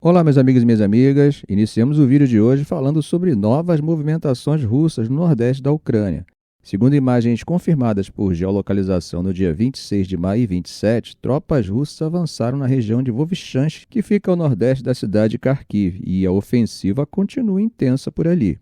Olá, meus amigos e minhas amigas. Iniciamos o vídeo de hoje falando sobre novas movimentações russas no nordeste da Ucrânia. Segundo imagens confirmadas por geolocalização no dia 26 de maio e 27, tropas russas avançaram na região de Vovchansk, que fica ao nordeste da cidade de Kharkiv, e a ofensiva continua intensa por ali.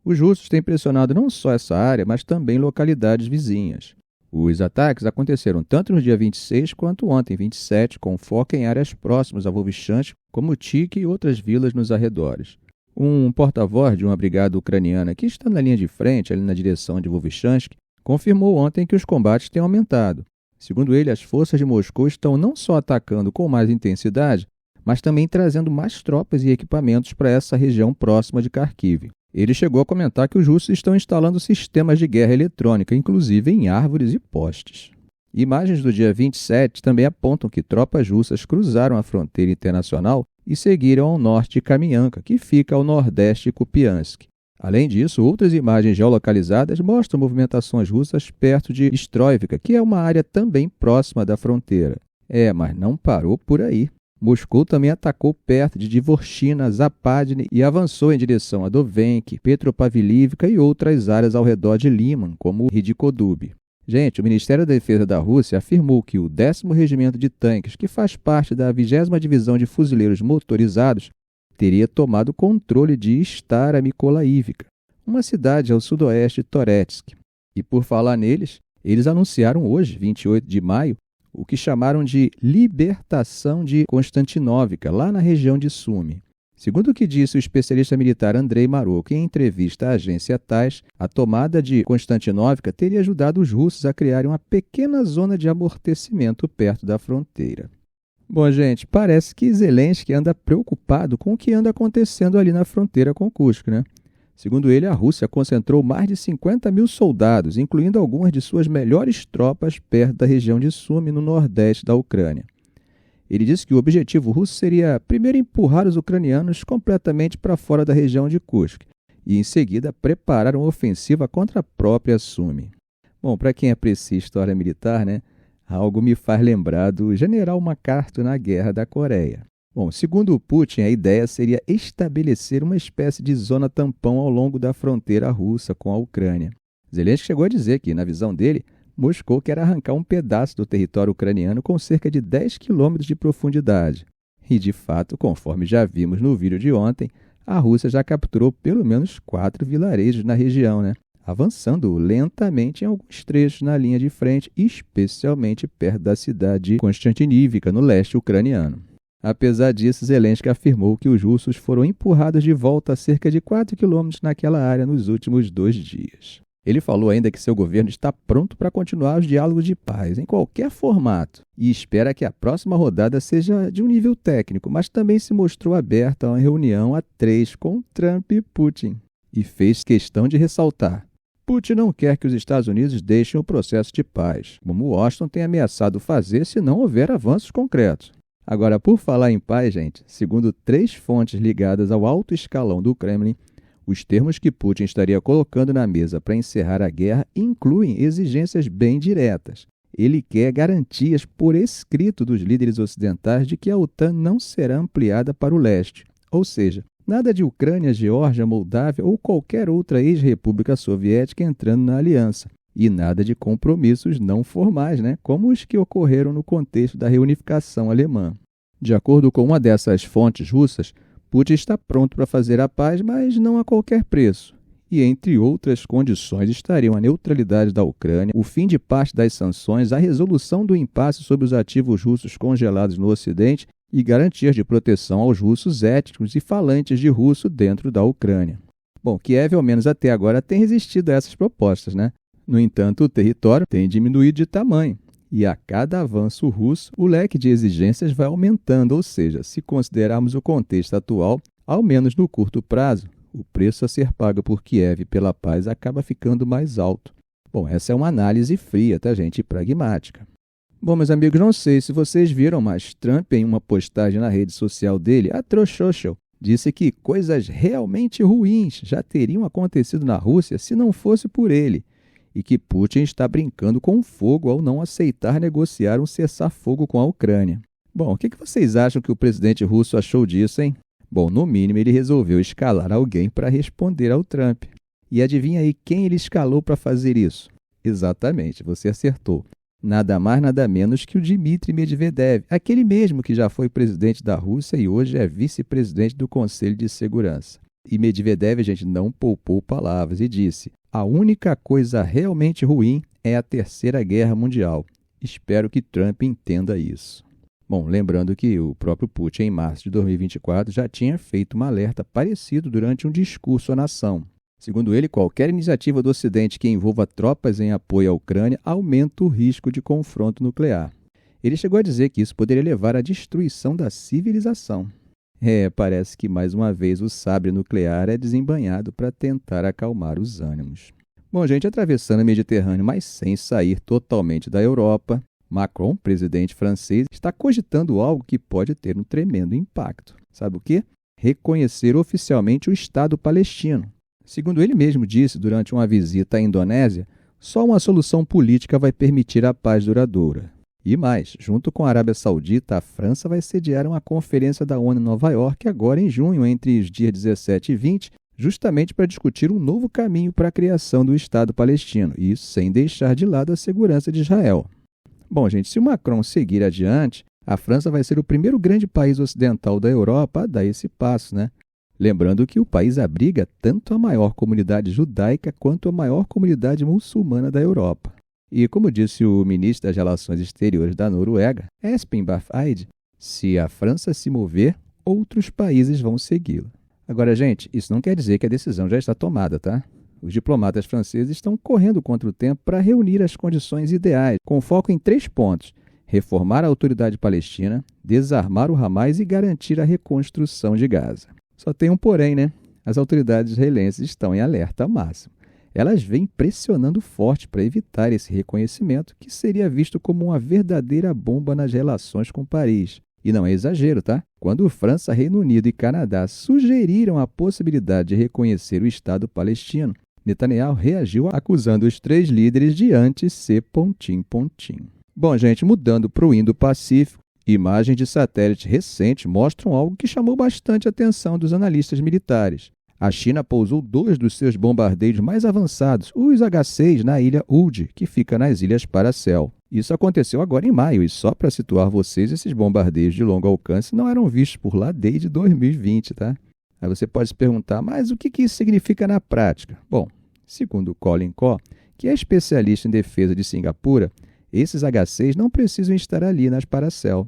Os russos têm pressionado não só essa área, mas também localidades vizinhas. Os ataques aconteceram tanto no dia 26 quanto ontem, 27, com foco em áreas próximas a Vovchansk, como Tik e outras vilas nos arredores. Um porta-voz de uma brigada ucraniana que está na linha de frente, ali na direção de Vovchansk, confirmou ontem que os combates têm aumentado. Segundo ele, as forças de Moscou estão não só atacando com mais intensidade, mas também trazendo mais tropas e equipamentos para essa região próxima de Kharkiv. Ele chegou a comentar que os russos estão instalando sistemas de guerra eletrônica, inclusive em árvores e postes. Imagens do dia 27 também apontam que tropas russas cruzaram a fronteira internacional e seguiram ao norte de Kamianka, que fica ao nordeste de Kupiansk. Além disso, outras imagens geolocalizadas mostram movimentações russas perto de Stroivka, que é uma área também próxima da fronteira. Mas não parou por aí. Moscou também atacou perto de Dvorshina, Zapadne e avançou em direção a Dovenk, Petropavlivka e outras áreas ao redor de Liman, como Ridikodub. Gente, o Ministério da Defesa da Rússia afirmou que o 10º Regimento de Tanques, que faz parte da 20ª Divisão de Fuzileiros Motorizados, teria tomado controle de Stara-Mikolaivka, uma cidade ao sudoeste de Toretsk. E por falar neles, eles anunciaram hoje, 28 de maio, o que chamaram de libertação de Konstantinovka, lá na região de Sumy. Segundo o que disse o especialista militar Andrei Marok em entrevista à agência TASS, a tomada de Konstantinovka teria ajudado os russos a criarem uma pequena zona de amortecimento perto da fronteira. Bom, gente, parece que Zelensky anda preocupado com o que anda acontecendo ali na fronteira com Kursk, né? Segundo ele, a Rússia concentrou mais de 50 mil soldados, incluindo algumas de suas melhores tropas perto da região de Sumy, no nordeste da Ucrânia. Ele disse que o objetivo russo seria, primeiro, empurrar os ucranianos completamente para fora da região de Kursk e, em seguida, preparar uma ofensiva contra a própria Sumy. Bom, para quem aprecia história militar, né, algo me faz lembrar do general MacArthur na Guerra da Coreia. Bom, segundo o Putin, a ideia seria estabelecer uma espécie de zona tampão ao longo da fronteira russa com a Ucrânia. Zelensky chegou a dizer que, na visão dele, Moscou quer arrancar um pedaço do território ucraniano com cerca de 10 quilômetros de profundidade. E, de fato, conforme já vimos no vídeo de ontem, a Rússia já capturou pelo menos 4 vilarejos na região, né? Avançando lentamente em alguns trechos na linha de frente, especialmente perto da cidade de Konstantinivka, no leste ucraniano. Apesar disso, Zelensky afirmou que os russos foram empurrados de volta a cerca de 4 quilômetros naquela área nos últimos 2 dias. Ele falou ainda que seu governo está pronto para continuar os diálogos de paz, em qualquer formato, e espera que a próxima rodada seja de um nível técnico, mas também se mostrou aberto a uma reunião a 3 com Trump e Putin. E fez questão de ressaltar: Putin não quer que os Estados Unidos deixem o processo de paz, como Washington tem ameaçado fazer se não houver avanços concretos. Agora, por falar em paz, gente, segundo 3 fontes ligadas ao alto escalão do Kremlin, os termos que Putin estaria colocando na mesa para encerrar a guerra incluem exigências bem diretas. Ele quer garantias por escrito dos líderes ocidentais de que a OTAN não será ampliada para o leste, ou seja, nada de Ucrânia, Geórgia, Moldávia ou qualquer outra ex-república soviética entrando na aliança. E nada de compromissos não formais, né, como os que ocorreram no contexto da reunificação alemã. De acordo com uma dessas fontes russas, Putin está pronto para fazer a paz, mas não a qualquer preço. E entre outras condições estariam a neutralidade da Ucrânia, o fim de parte das sanções, a resolução do impasse sobre os ativos russos congelados no Ocidente e garantias de proteção aos russos étnicos e falantes de russo dentro da Ucrânia. Bom, Kiev, ao menos até agora, tem resistido a essas propostas, né? No entanto, o território tem diminuído de tamanho, e a cada avanço russo, o leque de exigências vai aumentando, ou seja, se considerarmos o contexto atual, ao menos no curto prazo, o preço a ser pago por Kiev pela paz acaba ficando mais alto. Bom, essa é uma análise fria, tá, gente? E pragmática. Bom, meus amigos, não sei se vocês viram, mas Trump, em uma postagem na rede social dele, a Truth Social, disse que coisas realmente ruins já teriam acontecido na Rússia se não fosse por ele, e que Putin está brincando com fogo ao não aceitar negociar um cessar-fogo com a Ucrânia. Bom, o que vocês acham que o presidente russo achou disso, hein? Bom, no mínimo ele resolveu escalar alguém para responder ao Trump. E adivinha aí quem ele escalou para fazer isso? Exatamente, você acertou. Nada mais, nada menos que o Dmitry Medvedev, aquele mesmo que já foi presidente da Rússia e hoje é vice-presidente do Conselho de Segurança. E Medvedev, gente, não poupou palavras e disse: a única coisa realmente ruim é a Terceira Guerra Mundial. Espero que Trump entenda isso. Bom, lembrando que o próprio Putin, em março de 2024, já tinha feito um alerta parecido durante um discurso à nação. Segundo ele, qualquer iniciativa do Ocidente que envolva tropas em apoio à Ucrânia aumenta o risco de confronto nuclear. Ele chegou a dizer que isso poderia levar à destruição da civilização. Parece que mais uma vez o sabre nuclear é desembainhado para tentar acalmar os ânimos. Bom, gente, atravessando o Mediterrâneo, mas sem sair totalmente da Europa, Macron, presidente francês, está cogitando algo que pode ter um tremendo impacto. Sabe o quê? Reconhecer oficialmente o Estado palestino. Segundo ele mesmo disse durante uma visita à Indonésia, só uma solução política vai permitir a paz duradoura. E mais, junto com a Arábia Saudita, a França vai sediar uma conferência da ONU em Nova York agora em junho, entre os dias 17 e 20, justamente para discutir um novo caminho para a criação do Estado palestino, e isso sem deixar de lado a segurança de Israel. Bom, gente, se o Macron seguir adiante, a França vai ser o primeiro grande país ocidental da Europa a dar esse passo, né? Lembrando que o país abriga tanto a maior comunidade judaica quanto a maior comunidade muçulmana da Europa. E como disse o ministro das Relações Exteriores da Noruega, Espen Barth Eide, se a França se mover, outros países vão segui-la. Agora, gente, isso não quer dizer que a decisão já está tomada, tá? Os diplomatas franceses estão correndo contra o tempo para reunir as condições ideais, com foco em 3 pontos: reformar a autoridade palestina, desarmar o Hamas e garantir a reconstrução de Gaza. Só tem um porém, né? As autoridades israelenses estão em alerta máximo. Elas vêm pressionando forte para evitar esse reconhecimento, que seria visto como uma verdadeira bomba nas relações com Paris. E não é exagero, tá? Quando França, Reino Unido e Canadá sugeriram a possibilidade de reconhecer o Estado palestino, Netanyahu reagiu acusando os 3 líderes de anti-ser ... Bom, gente, mudando para o Indo-Pacífico, imagens de satélite recentes mostram algo que chamou bastante a atenção dos analistas militares. A China pousou 2 dos seus bombardeiros mais avançados, os H-6, na ilha Ulde, que fica nas Ilhas Paracel. Isso aconteceu agora em maio, e só para situar vocês, esses bombardeiros de longo alcance não eram vistos por lá desde 2020, tá? Aí você pode se perguntar, mas o que isso significa na prática? Bom, segundo Colin Kaw, que é especialista em defesa de Singapura, esses H-6 não precisam estar ali nas Paracel.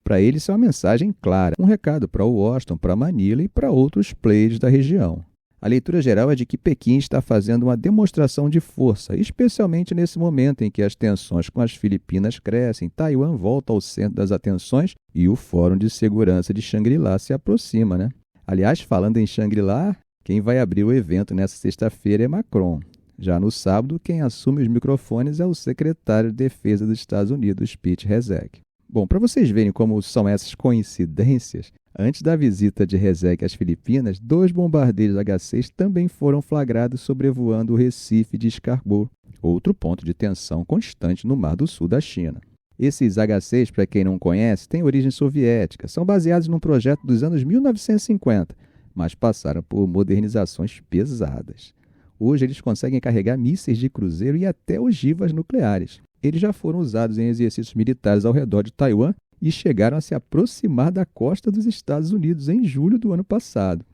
Para ele, isso é uma mensagem clara, um recado para Washington, para Manila e para outros players da região. A leitura geral é de que Pequim está fazendo uma demonstração de força, especialmente nesse momento em que as tensões com as Filipinas crescem, Taiwan volta ao centro das atenções e o Fórum de Segurança de Xangri-Lá se aproxima, né? Aliás, falando em Xangri-Lá, quem vai abrir o evento nesta sexta-feira é Macron. Já no sábado, quem assume os microfones é o secretário de Defesa dos Estados Unidos, Pete Hegseth. Bom, para vocês verem como são essas coincidências, antes da visita de Hegseth às Filipinas, 2 bombardeiros H-6 também foram flagrados sobrevoando o Recife de Scarborough, outro ponto de tensão constante no Mar do Sul da China. Esses H-6, para quem não conhece, têm origem soviética, são baseados num projeto dos anos 1950, mas passaram por modernizações pesadas. Hoje eles conseguem carregar mísseis de cruzeiro e até ogivas nucleares. Eles já foram usados em exercícios militares ao redor de Taiwan e chegaram a se aproximar da costa dos Estados Unidos em julho do ano passado.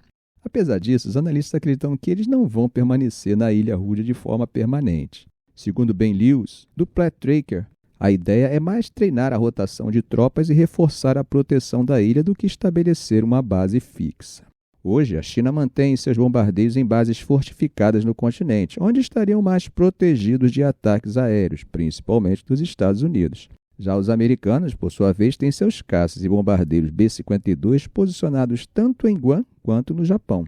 Apesar disso, os analistas acreditam que eles não vão permanecer na Ilha Rude de forma permanente. Segundo Ben Lewis, do Platt Tracker, a ideia é mais treinar a rotação de tropas e reforçar a proteção da ilha do que estabelecer uma base fixa. Hoje, a China mantém seus bombardeios em bases fortificadas no continente, onde estariam mais protegidos de ataques aéreos, principalmente dos Estados Unidos. Já os americanos, por sua vez, têm seus caças e bombardeiros B-52 posicionados tanto em Guam quanto no Japão.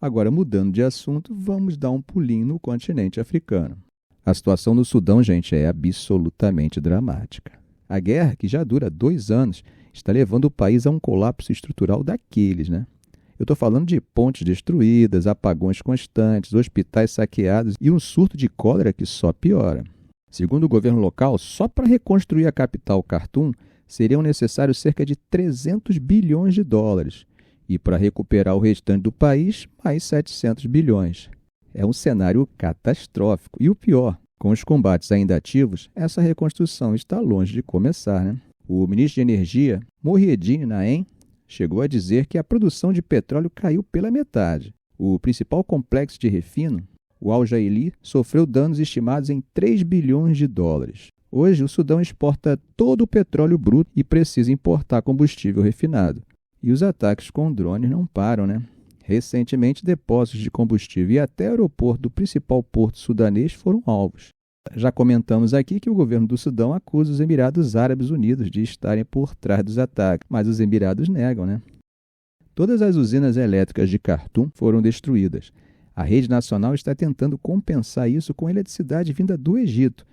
Agora, mudando de assunto, vamos dar um pulinho no continente africano. A situação no Sudão, gente, é absolutamente dramática. A guerra, que já dura 2 anos, está levando o país a um colapso estrutural daqueles, né? Eu estou falando de pontes destruídas, apagões constantes, hospitais saqueados e um surto de cólera que só piora. Segundo o governo local, só para reconstruir a capital Khartoum, seriam necessários cerca de 300 bilhões de dólares. E para recuperar o restante do país, mais 700 bilhões. É um cenário catastrófico. E o pior, com os combates ainda ativos, essa reconstrução está longe de começar, né? O ministro de Energia, Mohieddin Naem, chegou a dizer que a produção de petróleo caiu pela metade. O principal complexo de refino, o Al Jaili, sofreu danos estimados em 3 bilhões de dólares. Hoje, o Sudão exporta todo o petróleo bruto e precisa importar combustível refinado. E os ataques com drones não param, né? Recentemente, depósitos de combustível e até o aeroporto do principal porto sudanês foram alvos. Já comentamos aqui que o governo do Sudão acusa os Emirados Árabes Unidos de estarem por trás dos ataques, mas os Emirados negam, né? Todas as usinas elétricas de Khartoum foram destruídas. A rede nacional está tentando compensar isso com eletricidade vinda do Egito.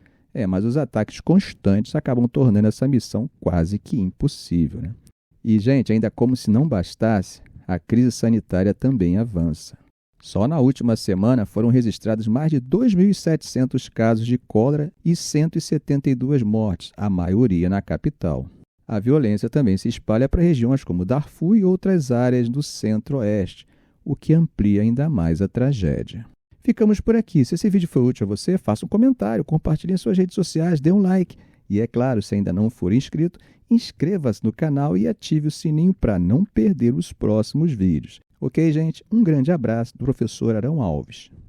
Mas os ataques constantes acabam tornando essa missão quase que impossível, né? E, gente, ainda como se não bastasse, a crise sanitária também avança. Só na última semana foram registrados mais de 2.700 casos de cólera e 172 mortes, a maioria na capital. A violência também se espalha para regiões como Darfur e outras áreas do centro-oeste, o que amplia ainda mais a tragédia. Ficamos por aqui. Se esse vídeo foi útil a você, faça um comentário, compartilhe em suas redes sociais, dê um like. E é claro, se ainda não for inscrito, inscreva-se no canal e ative o sininho para não perder os próximos vídeos. Ok, gente? Um grande abraço do professor Arão Alves.